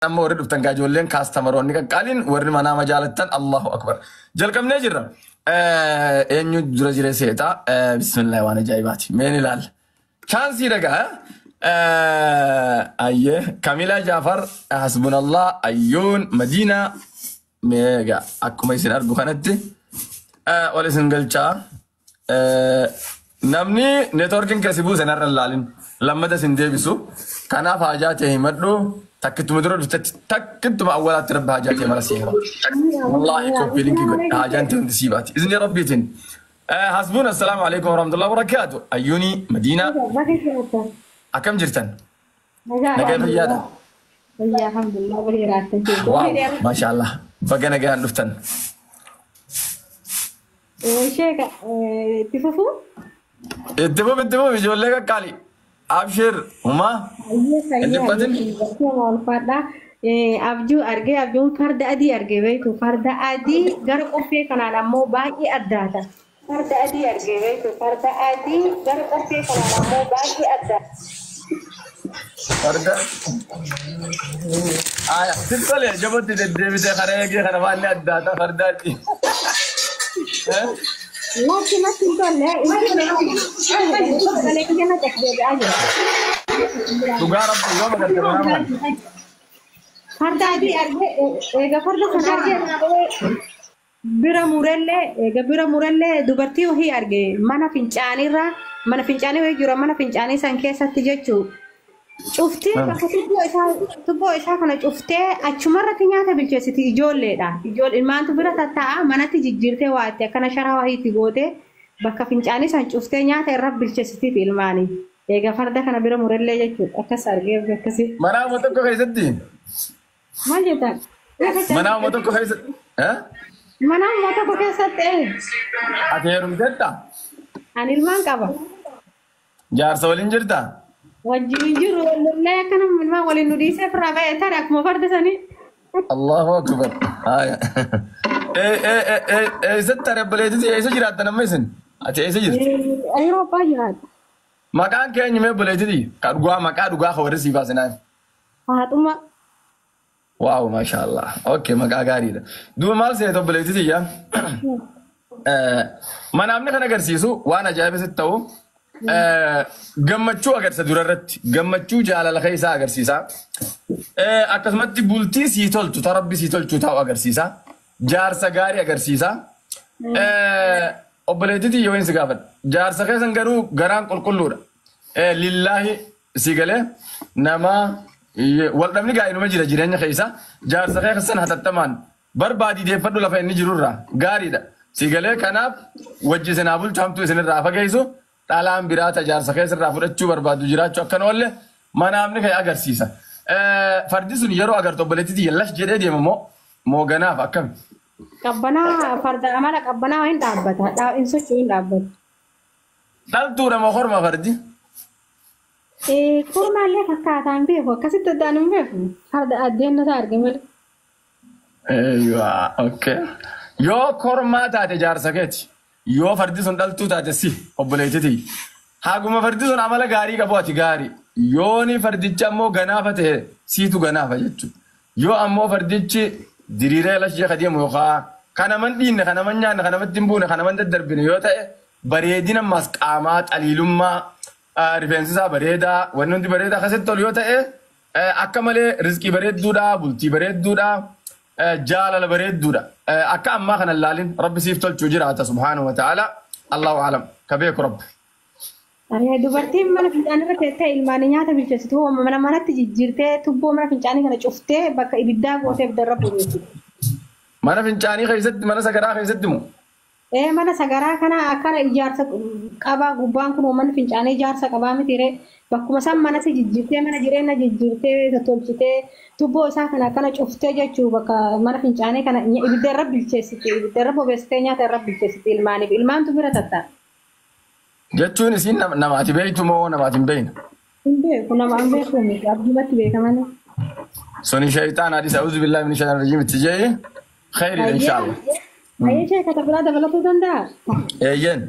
أما ورد بتنقى جولين كاستمرون قالين ورد منا مجالتن الله أكبر جل كم نجرة إنيو درجة سيتا بسم الله وانا جايباتي مين لال شانسي رجع أيه كاميلا جعفر حسبنا الله أيون مدينة ميجا أكو ما يصير أرجو خانتي ولا سنجلشا نمني نتوركين كسبوا سنر اللالين لما تسندي بسو كنا فاجاته مدلو تكتم درود تكتم أولات رب حاجاتي مرة سيرة والله كوبي لينكي حاجاتي ونسيباتي إذن يا ربي تن حسبونا السلام عليكم ورحمة الله وبركاته أيوني مدينة أكم جرتن نجيب هيادا الحمد لله باليرات واو ما شاء الله بقنا جاهن نفتن شيء تفوفو الدبوب يجول لك قالي أبشر هما أبجو فرد أدي أرجع بيتو فرد أدي غير أوفي كنا نمو باقي أداتا فرد أدي أرجع بيتو فرد أدي غير أوفي كنا نمو باقي أداتا فرد تقول يا جبت تدري خريجي خربان أداتا فرد أدي لكن ما تقول لا لكن أنا تحديد أجل تجارب اليوم كتبنا فرد أدي أرجع فرد خنارجع بيرا موريلة دوبرتي وهي أرجع mana fincaani way jira mana fincaani san keessatti jechuun cuftee bakka tubboo isaa kana cuftee achumarratti nyaata bilcheessiti ijoolleedha ilmaantu bira tattaa'a manatti jijjiirtee waatti akkana sharaa wahiitti gootee bakka fincaanii san cuftee nyaata irra bilcheessitiif ilmaanii eega farda kana bira murellee jechuudha akkas argee akkasii. Manaama tokko keessatti. Maal jettan? Manaama tokko keessatti. Manaama tokko keessatti. Ati heerumteetta? Ani ilmaan qaba. Jaarsa waliin jirta? Wajjin jiru wallee akkana ilmaan waliin nu dhiisee firaa ba'ee taane akkuma farda sanii. Allahu akbar. Eessatti arabaleetis eessa jiraatta namni isin? Ati eessa jirti? Ayirooppaa jiraata. Maqaan keenya mee buleetiti? Maqaa dhugaa ka warri siif haasinaan. Faaxuma. Waaw maashaallah. Okay maqaa gaariidha. Duuba maal seetu buleetiti yaa? Manaamni kan agarsiisu waan ajaa'ibsitti ta'u gammachuu agarsiisa durarratti gammachuu jaalala keessaa agarsiisa. Akkasumatti bultii sii tolchu tarabbi sii tolchu ta'u agarsiisa. Jaarsa gaarii agarsiisa. Obboleettiitti yoo hin si gaafadha. Jaarsa keessan garuu garaan qulqulluudha. Lillaahi si galee nama waldhabni gaa'inuma jira jireenya keessa. Jaarsa keessan hatattamaan barbaadii deeffadhu lafa inni jirurraa gaariidha. Si galee kanaaf wajji isinaa bulchu hamtuu isinirraa fageessu dhalaan biraata jaarsa keessarraa fudhachuu barbaadu jiraachuu akkana oolle manaamni ka'e agarsiisa. Fardi sun yeroo agartu obboleettiitti yallash jedhee deema moo ganaaf akkami? Qabbanaa farda amala qabbanaa hin dhaabbata. Hin socho'u hin dhaabbata. Dhaltuudha moo korma fardi? Kormaallee fakkaataan beeku akkasitti addaan hin beeku. Farda addeen isaa argame. Okay. Yoo kormaa taate jaarsa keeti. Yoo fardi sun dhaltuu taate si obboleettiitti. Haguma fardi sun amala gaarii qabu ati gaarii. Yooni fardichi ammoo ganaafa ta'e siitu ganaafa jechuudha. Yoo ammoo fardichi diriiree lashee kadeemu yookaan kana man dhiinne kana man nyaanne kana man dimbuune kana man daddarbine yoo ta'e bareedina ammas qaamaa xaliilummaa rifeensisaa bareedaa wanni hundi bareedaa akkasitti tolu yoo ta'e akka malee rizqii bareedduudha bultii bareedduudha jaalala bareedduudha akka ammaa kana laalin rabbi siif tolchuu jiraata subhaanahu wa ta'ala allahu alam ka beeku rabbi. Dubartiin mana fincaanii irra teessee ilmaan nyaata bilcheessitu mana manatti jijjiirtee tubboo mana fincaanii kana cuftee bakka ibiddaa gooteef darabbu jechuudha. Mana fincaanii keessatti mana sagaraa keessatti moo? Mana sagaraa kana akkana ijaarsa qabaa gubbaan kun mana fincaanii ijaarsa qabaa mitiree bakkuma san manatti jijjiirtee mana jireenya jijjiirtee tolchitee tubboo isaa kana akkana cuftee jechuudha bakka mana fincaanii kana ibidda irra bilcheessite ibidda irra bobeessitee nyaata irra bilcheessite ilmaaniif ilmaantu bira tatta'a. Jechuun isin namaati beektu moo namaati hin beekne? Hin beeku nama hin beeku miti abdumatti beekamani. Suni shaytaan hadis a'uudhu billahi min shaytaan rajiim itti jee khayri inshallah. Ayyee kata biraa dabalatuu danda'a? Eeyyen.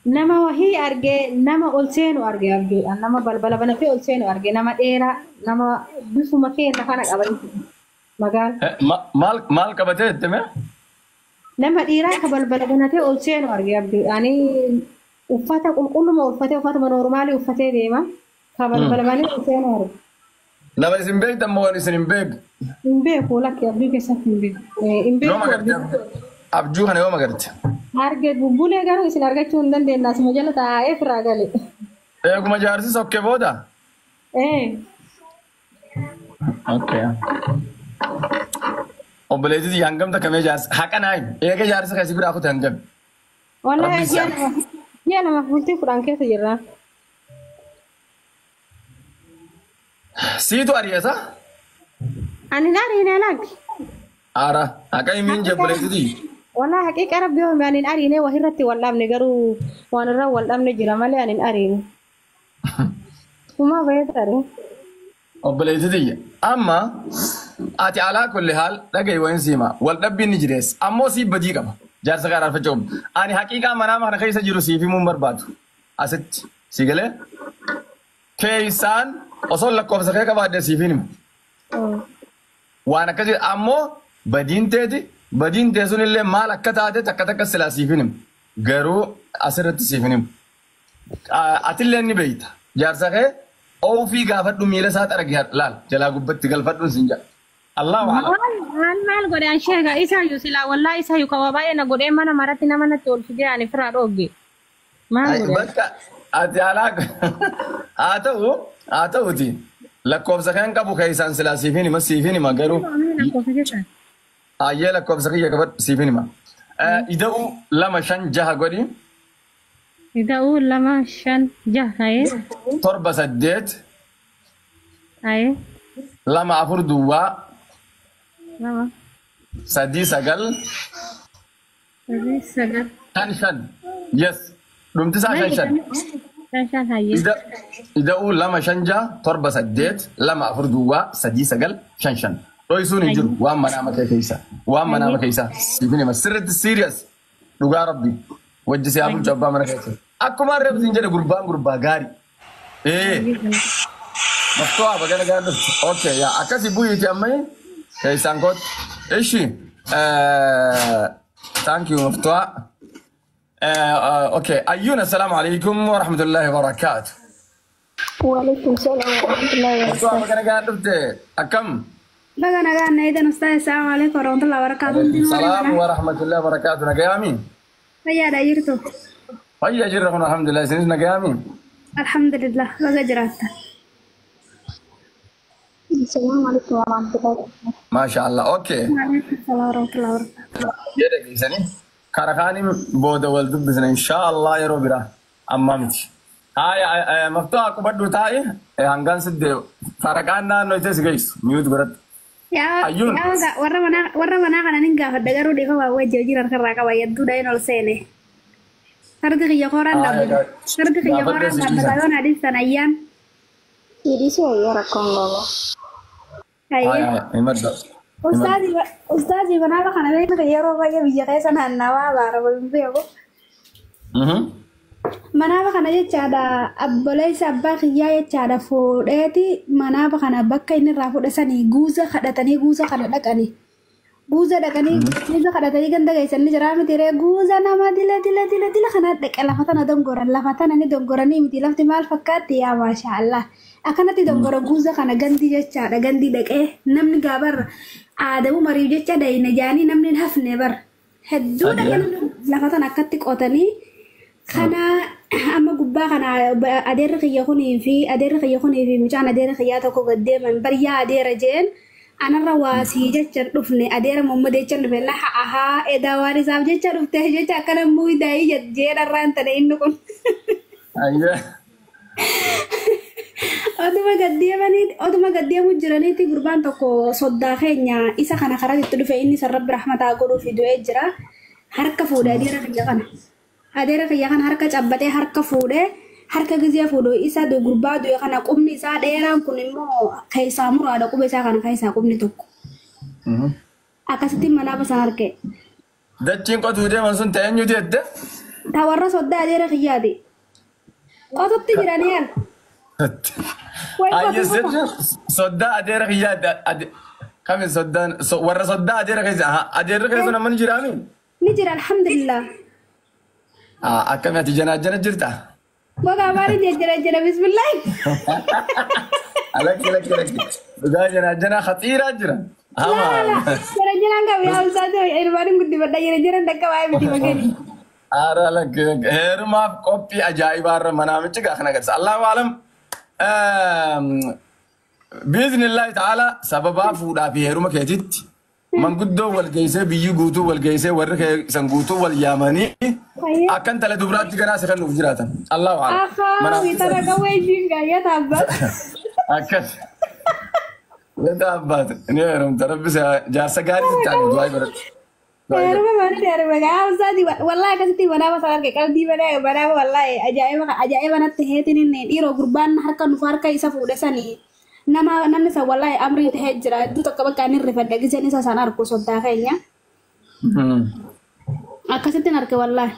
nama wahii argee nama ol seenu arge abjuudhaan nama balbala banatee ol seenu arge nama dheeraa nama bifuma keenya kana qabanitti magaala. Maal qabatee jettame? Nama dhiiraa ka balbala banatee ol seenu arge abjuudhaan uffata qulqulluma uffatee uffatuma noormaalii uffatee deema ka balbala banatee ol seenu arge. Nama isin beektan moo isin hin beeku? Hin beeku lakkee abjuu keessatti hin beeku. Hin beeku. Abjuu kana yoo magarte. Arge bubbulee garuu isin argachuu hin dandeenye asuma jala taa'ee firaa gale. Eeguma jaarsi sokkee booda? Okay. Obboleettii hangam takkamee jaarsi haqa naayi eega jaarsi kasi biraa kutu hangam. Wallahi ji'a nama bultii kudhan keessa jirra. Siitu ari'ata? Ani ariine laaki. Ara haqa himiin jabboleettii. Wallahi haqiiqa rabbii hoomee ani ariine wahirratti wal dhabne garuu waan irraa wal dhabne jira malee ani ariine. Kuma beekare. Obboleettii amma ati alaa kulli haal dhagahi wayin siima wal dhabbiin ni jirees ammoo siif badii qaba jaarsa gaaraaf faca'u ani haqiiqaa manaa kana keessa jiru siif himuun barbaadu asitti si galee keessaan osoo lakkoofsa kee qabaadde siif hima waan akkasii ammoo badiin teessuun illee maal akka taate takka silaa siif hima garuu asirratti siif hima atillee ni beeyta jaarsa kee ofii gaafadhu miila isaa xaragee laal jalaa gubbatti galfadhu sin jedha. Allah maal godhe an sheega isaayyuu silaa wallaa isaayyuu kawa baay'ee na godhee mana maratti nama natti ol fidee ani firaa dhoogge. Maal godhe? Bakka ati alaa haa ta'uti lakkoofsa kan qabu keessaan silaa siifin hima garuu. Ayyee lakkoofsa kiyya qabadhu siifin hima. Ida'uu 256 godhi. Ida'uu 256 ta'ee. 7 Ta'ee. 2 4 duwwaa. 3 9. 3 9. 5. Yes. Dhumtisaa 5. 5 hayyee. Ida'uu 256 7 2 4 duwwaa 3 9 5. Dhoysuun hin jiru waan manaa makee keessa. Waan manaa makee keessa. Siifin hima sirriitti serious dhugaa rabbi. Wajji si abuun cabbaa mana keessa. Akkuma reebsiin jedhe gurbaa gaarii. Maftoo aba gana gaadhu. Okay yaa akkasi bu'iiti ammai keessaan kooti. Ishi. Thank you maftoo. Okay ayyuun assalaamu alaikum wa rahmatullahi wa barakatuh. Waalaikum salam wa rahmatullahi wa Maftoo aba gana gaadhu akkam. Baga nagaan idan ustaz assalamu alaikum wa rahmatullahi wa barakatuh. Assalamu wa rahmatullahi wa barakatuh. Nagayami. Fayyaadha jirtu. Fayyaa jirra kun alhamdulillah isinis nagayami. Alhamdulillah baga jiraata. Assalamu alaikum wa rahmatullahi wa barakatuh. Masha Allah. Okay. Waalaikum salam wa rahmatullahi wa barakatuh. Jedhe geessani karakaanin booda wal dubbisna inshallah yeroo biraa amma miti. Haya maftoo qubadhu taa'e hangaan siddee farakaan naannoo itti si geessu miyuutu biratti. Yaa warra manaa kana nin gaafadha garuu dhiifa waa wajjii jiran karraa qaba yadduu dhayin ol seene. Fardi kiyya kooraan dhaabbata yoon adiisan ayyaan. Hidhisii ayyaa rakkoon qaba. Ustaazii manaaba kana beekna yeroo baay'ee biyya keessa naannawaa baara waliin beeku. Manaaba kana jechaadha abboleessa abbaa kiyyaa jechaadha fuudheeti manaaba kana bakka inni irraa fudhasanii guuza kadhatanii guuza kana dhaqanii. Guuza dhaqanii guuza kadhatanii ganda geessanii jiraa miti ree guuza nama dila kana dhaqe lafa tana dongoran lafa tana ni dongoranii miti lafti maal fakkaatti yaa maashaallah. Akkanatti dongora guuza kana gandi jechaadha gandi dhaqee namni gaabarra aadamu marii jecha dayina jaanii namni hafne bar hedduu dhaqan lafa tana akkatti qotanii. Kana amma gubbaa kana adeerri kiyya kunii fi mucaan adeerri kiyyaa tokko gaddeeman bariyaa adeera jeen anarra waasii jecha dhufne adeera mummada jecha dhufe na haa edaa waan isaaf jecha dhufte jecha akkana muuydaayii jedharraan tana inni kun. Oduma gaddeemu jiraniiti gurbaan tokko soddaa keenya isa kana karaa itti dhufe inni sarrabbi rahmataa godhuuf du'ee jira harka fuudhee adeera kiyya kana. Adeera kiyya kan harka cabbatee harka fuudhee harka gizee fuudhuu isa gurbaa du'e kana qubni isaa dheeraan kun immoo keessaa muraadha quba isaa kana keessaa qubni tokko. Akkasitti manaa basan harkee. Dachiin qotuu deeman sun ta'eenyu deedde? tawarra soddaa adeera kiyyaati. Qotutti jiraniyaan. Ayye soddaa adeera kiyyaa kami soddaan warra soddaa adeera keessa adeera keessa nama ni jiraami. Ni jira alhamdulillah. Akkami ati janaajana jirta? Boga maali jejjera bismillahi. Lakki. Dhugaa janaajana khatiiraa jira. Janaajana enggak ya Ustaz, ilmaaniin guddifadha janaajana dakka waa'ee miti magani. Ara lakki heerumaaf qophii ajaa'ibaarra manaamichi gaa kana gadsa. Allahu alam. Biiznillaahi ta'ala sababaa fuudhaa fi heeruma keetitti manguddoo wal geessee biyyi guutuu wal geessee warri keessan guutuu wal yaamanii akkan tala dubaraatti ganaa isa kan nuuf jiraatan. Allahu alam. Witara kawai jinga ya tabbat. Akkas. Ya tabbat. Ini heerumta rabbis jaarsa gaarii taane du'aa baratti. Heeruma maali heeruma gaa Ustaz wallahi akkasitti manaa masaa arge qalbii manaa wallahi ajaa'iba natti heetin inni dhiiroo gurbaan harka nuuf harka isa fuudhe sanii. Namni isa wallahi amrii ta'ee jira. Iddoo tokko bakka inni rifadha giseen isa sana argu soddaa keenya. Akkasittiin arge wallahi.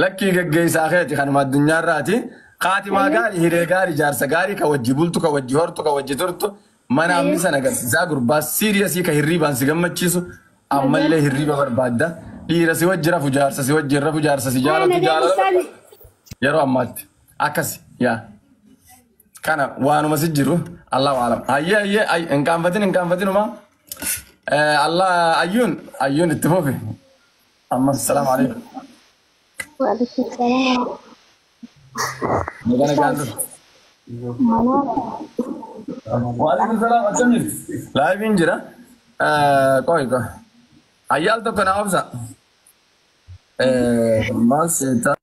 Lakkii gaggeessaa keeti kanuma addunyaarraati. Qaatimaa gaarii, hiree gaarii, jaarsa gaarii, ka wajji bultu, ka wajji hortu, ka wajji turtu. Mana amni sana agarsiisaa gurbaa siiriyasii ka hirriibaan si gammachiisu. Ammallee hirriiba barbaadda. Dhiira si wajji rafu, jaarsa si wajji rafu, jaarsa si jaalatu jaalala. Yeroo ammaatti. Akkasi yaa. Kana waanuma si jiru Allahu alam. Hayyee hin qaanfatinuma. Allah ayyuun itti fufi. Amma assalaamu alaikum. Waalaikum salam. Magana gaantu. Waalaikum salam akkam jirti? Laayiviin jira. Qoy. Ayyaal tokko na obsa. Maal seetaa?